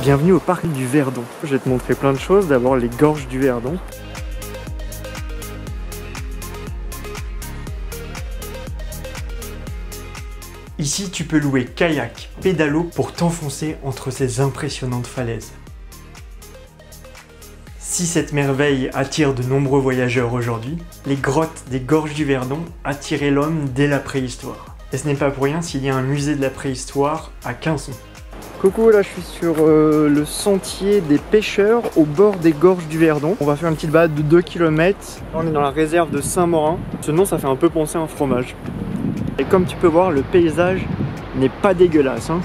Bienvenue au parc du Verdon. Je vais te montrer plein de choses, d'abord les gorges du Verdon. Ici, tu peux louer kayak, pédalo pour t'enfoncer entre ces impressionnantes falaises. Si cette merveille attire de nombreux voyageurs aujourd'hui, les grottes des gorges du Verdon attiraient l'homme dès la préhistoire. Et ce n'est pas pour rien s'il y a un musée de la préhistoire à Quinçon. Coucou, là je suis sur le sentier des pêcheurs au bord des gorges du Verdon. On va faire une petite balade de 2 km. Là, on est dans la réserve de Saint-Morin. Ce nom, ça fait un peu penser à un fromage. Et comme tu peux voir, le paysage n'est pas dégueulasse, hein.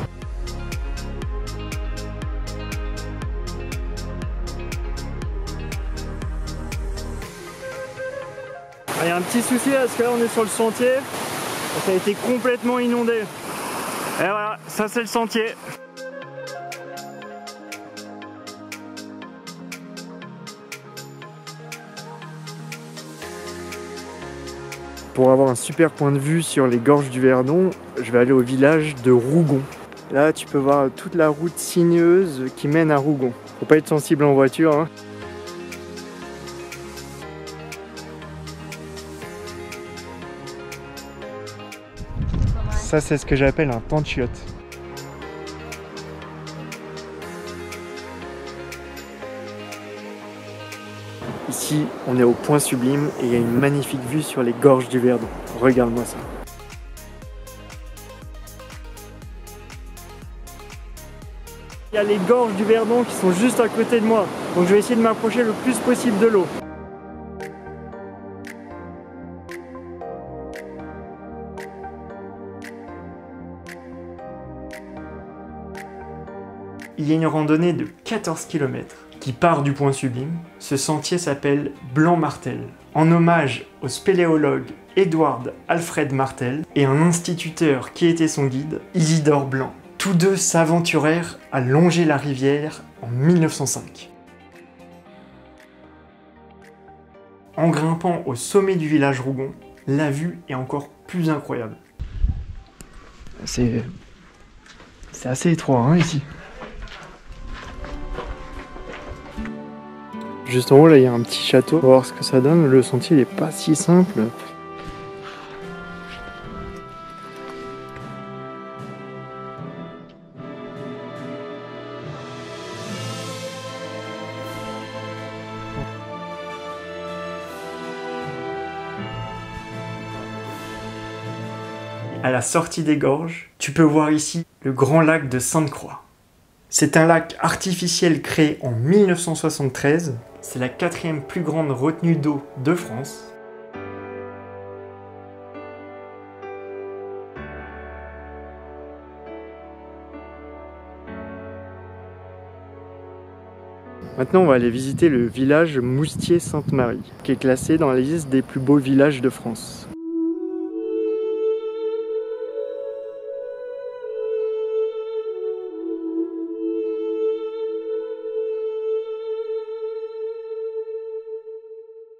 Il y a un petit souci là, parce que là on est sur le sentier. Ça a été complètement inondé. Et voilà, ça c'est le sentier. Pour avoir un super point de vue sur les gorges du Verdon, je vais aller au village de Rougon. Là, tu peux voir toute la route sinueuse qui mène à Rougon. Faut pas être sensible en voiture, hein. Ça, c'est ce que j'appelle un tanchiote. Ici, on est au point sublime et il y a une magnifique vue sur les gorges du Verdon. Regarde-moi ça. Il y a les gorges du Verdon qui sont juste à côté de moi. Donc je vais essayer de m'approcher le plus possible de l'eau. Il y a une randonnée de 14 km qui part du point sublime. Ce sentier s'appelle Blanc-Martel, en hommage au spéléologue Edward Alfred Martel et un instituteur qui était son guide, Isidore Blanc. Tous deux s'aventurèrent à longer la rivière en 1905. En grimpant au sommet du village Rougon, la vue est encore plus incroyable. C'est assez étroit, hein, ici. Juste en haut, là, il y a un petit château. On va voir ce que ça donne. Le sentier n'est pas si simple. À la sortie des gorges, tu peux voir ici le grand lac de Sainte-Croix. C'est un lac artificiel créé en 1973. C'est la 4e plus grande retenue d'eau de France. Maintenant, on va aller visiter le village Moustier-Sainte-Marie, qui est classé dans la liste des plus beaux villages de France.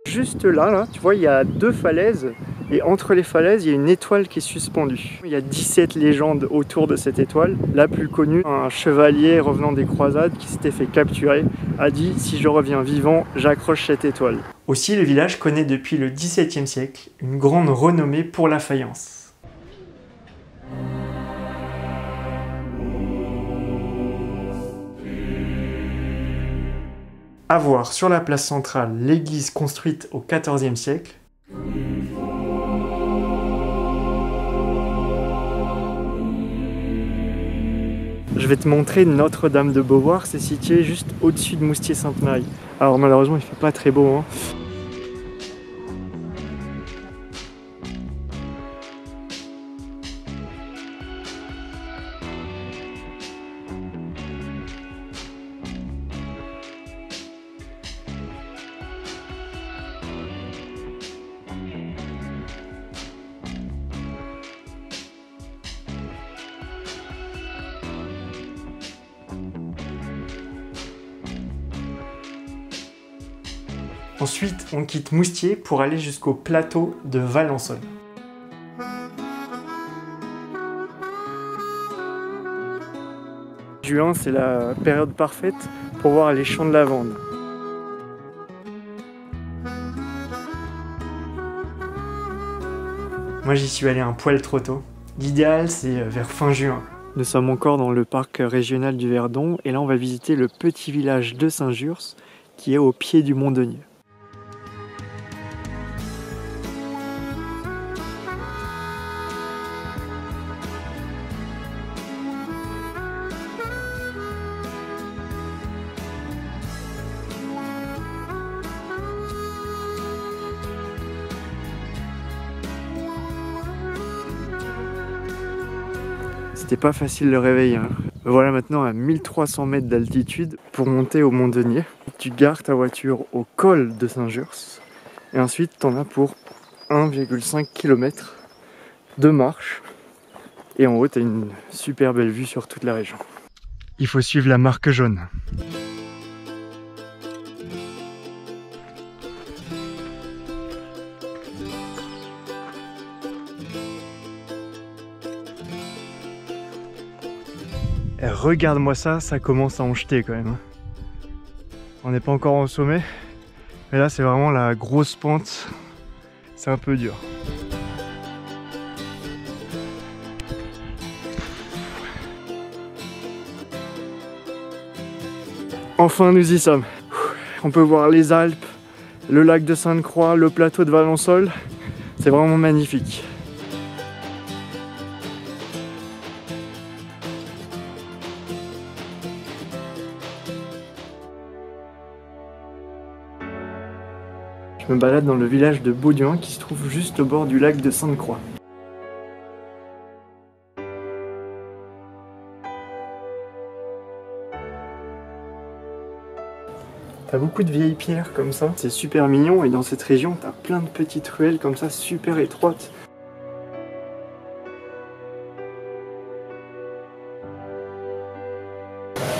Juste là, tu vois, il y a 2 falaises et entre les falaises, il y a une étoile qui est suspendue. Il y a 17 légendes autour de cette étoile. La plus connue, un chevalier revenant des croisades qui s'était fait capturer, a dit « Si je reviens vivant, j'accroche cette étoile ». Aussi, le village connaît depuis le XVIIe siècle une grande renommée pour la faïence. À voir sur la place centrale l'église construite au XIVe siècle. Je vais te montrer Notre-Dame de Beauvoir, c'est situé juste au-dessus de Moustier-Sainte-Marie. Alors malheureusement il fait pas très beau, hein. Ensuite, on quitte Moustier pour aller jusqu'au plateau de Valençol. juin, c'est la période parfaite pour voir les champs de lavande. Moi j'y suis allé un poil trop tôt. L'idéal c'est vers fin juin. Nous sommes encore dans le parc régional du Verdon et là on va visiter le petit village de Saint-Jurs qui est au pied du Mont Denier. C'était pas facile le réveil. Hein. Voilà maintenant à 1300 mètres d'altitude pour monter au Mont Denier. Tu gares ta voiture au col de Saint-Jurs et ensuite t'en as pour 1,5 km de marche. Et en haut t'as une super belle vue sur toute la région. Il faut suivre la marque jaune. Regarde-moi ça, ça commence à en jeter quand même. On n'est pas encore au sommet, mais là c'est vraiment la grosse pente. C'est un peu dur. Enfin nous y sommes. On peut voir les Alpes, le lac de Sainte-Croix, le plateau de Valensole. C'est vraiment magnifique. Je me balade dans le village de Bauduin qui se trouve juste au bord du lac de Sainte-Croix. T'as beaucoup de vieilles pierres comme ça, c'est super mignon et dans cette région t'as plein de petites ruelles comme ça super étroites.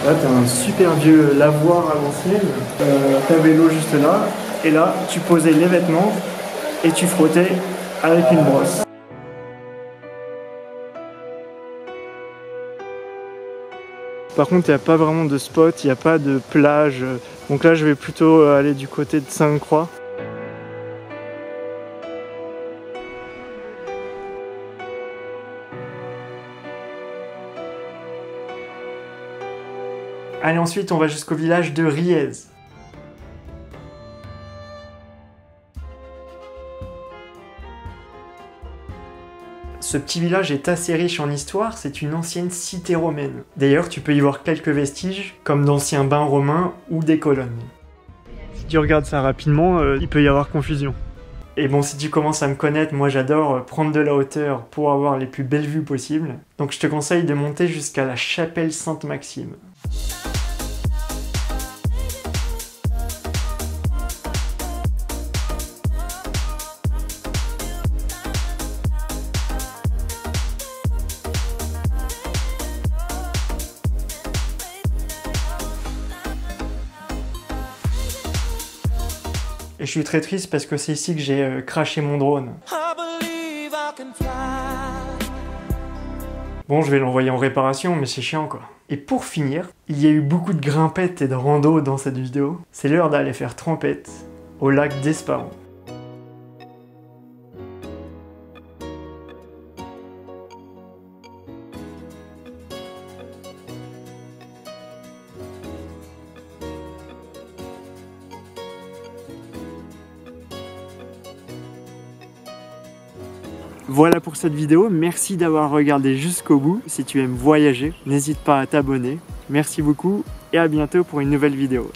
Là t'as un super vieux lavoir à l'ancienne, t'avais l'eau juste là. Et là, tu posais les vêtements et tu frottais avec une brosse. Par contre, il n'y a pas vraiment de spot, il n'y a pas de plage. Donc là, je vais plutôt aller du côté de Sainte-Croix. Allez, ensuite, on va jusqu'au village de Riez. Ce petit village est assez riche en histoire, c'est une ancienne cité romaine. D'ailleurs, tu peux y voir quelques vestiges, comme d'anciens bains romains ou des colonnes. Si tu regardes ça rapidement, il peut y avoir confusion. Et bon, si tu commences à me connaître, moi j'adore prendre de la hauteur pour avoir les plus belles vues possibles. Donc je te conseille de monter jusqu'à la chapelle Sainte-Maxime. Et je suis très triste parce que c'est ici que j'ai craché mon drone. Bon, je vais l'envoyer en réparation, mais c'est chiant quoi. Et pour finir, il y a eu beaucoup de grimpettes et de rando dans cette vidéo. C'est l'heure d'aller faire trempette au lac d'Esparron. Voilà pour cette vidéo, merci d'avoir regardé jusqu'au bout. Si tu aimes voyager, n'hésite pas à t'abonner. Merci beaucoup et à bientôt pour une nouvelle vidéo.